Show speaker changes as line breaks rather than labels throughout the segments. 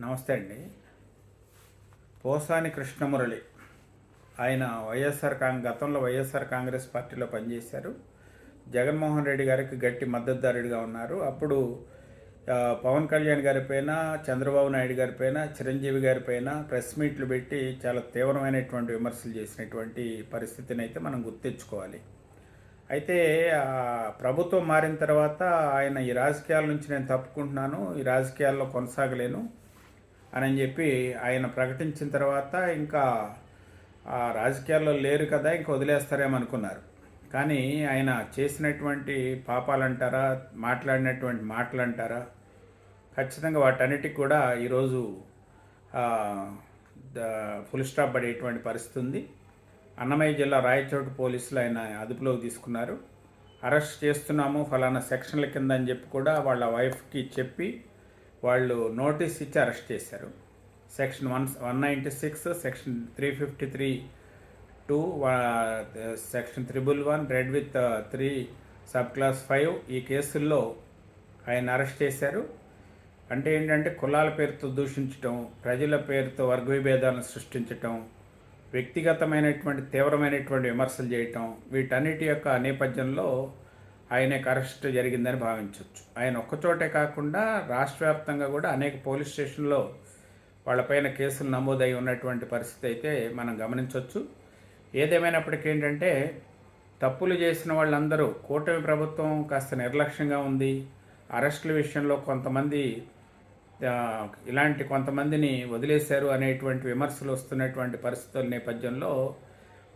నమస్తే అండి. పోసాని కృష్ణమురళి ఆయన గతంలో వైఎస్ఆర్ కాంగ్రెస్ పార్టీలో పనిచేశారు. జగన్మోహన్ రెడ్డి గారికి గట్టి మద్దతుదారుడిగా ఉన్నారు. అప్పుడు పవన్ కళ్యాణ్ గారిపైన, చంద్రబాబు నాయుడు గారిపైన, చిరంజీవి గారిపైన ప్రెస్ మీట్లు పెట్టి చాలా తీవ్రమైనటువంటి విమర్శలు చేసినటువంటి పరిస్థితిని అయితే మనం గుర్తించుకోవాలి. అయితే ప్రభుత్వం మారిన తర్వాత ఆయన ఈ రాజకీయాల నుంచి నేను తప్పుకుంటున్నాను, ఈ రాజకీయాల్లో కొనసాగలేను అని చెప్పి ఆయన ప్రకటించిన తర్వాత ఇంకా రాజకీయాల్లో లేరు కదా, ఇంక వదిలేస్తారేమో అనుకున్నారు. కానీ ఆయన చేసినటువంటి పాపాలంటారా, మాట్లాడినటువంటి మాటలంటారా, ఖచ్చితంగా వాటన్నిటికి కూడా ఈరోజు ఫుల్ స్టాప్ పడేటువంటి పరిస్థితి ఉంది. అన్నమయ్య జిల్లా రాయచోటు పోలీసులు ఆయన అదుపులోకి తీసుకున్నారు. అరెస్ట్ చేస్తున్నాము ఫలానా సెక్షన్ల కింద అని చెప్పి కూడా వాళ్ళ వైఫ్కి చెప్పి వాళ్ళు నోటీస్ ఇచ్చి అరెస్ట్ చేశారు. Section 196, section 353(2), section 111 red with 3 sub class 5 ఈ కేసుల్లో ఆయన అరెస్ట్ చేశారు. అంటే ఏంటంటే కులాల పేరుతో దూషించటం, ప్రజల పేరుతో వర్గ విభేదాలను సృష్టించటం, వ్యక్తిగతమైనటువంటి తీవ్రమైనటువంటి విమర్శలు చేయటం, వీటన్నిటి యొక్క నేపథ్యంలో ఆయనకు అరెస్ట్ జరిగిందని భావించవచ్చు. ఆయన ఒక్కచోటే కాకుండా రాష్ట్ర వ్యాప్తంగా కూడా అనేక పోలీస్ స్టేషన్లో వాళ్ళపైన కేసులు నమోదై ఉన్నటువంటి పరిస్థితి అయితే మనం గమనించవచ్చు. ఏదేమైనప్పటికీ ఏంటంటే తప్పులు చేసిన వాళ్ళందరూ, కూటమి ప్రభుత్వం కాస్త నిర్లక్ష్యంగా ఉంది, అరెస్టుల విషయంలో కొంతమందిని వదిలేశారు అనేటువంటి విమర్శలు వస్తున్నటువంటి పరిస్థితుల నేపథ్యంలో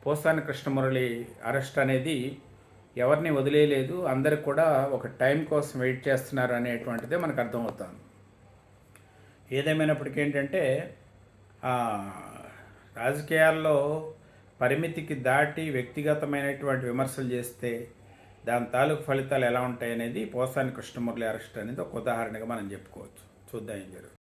పోసాని కృష్ణమురళి అరెస్ట్ అనేది ఎవరిని వదిలేయలేదు, అందరికి కూడా ఒక టైం కోసం వెయిట్ చేస్తున్నారు అనేటువంటిదే మనకు అర్థమవుతుంది. ఏదేమైనప్పటికీ ఏంటంటే రాజకీయాల్లో పరిమితికి దాటి వ్యక్తిగతమైనటువంటి విమర్శలు చేస్తే దాని తాలూకు ఫలితాలు ఎలా ఉంటాయనేది పోసాని కృష్ణమురళి అరెస్ట్ అనేది ఒక ఉదాహరణగా మనం చెప్పుకోవచ్చు. చూద్దాం ఏం జరుగుతుంది.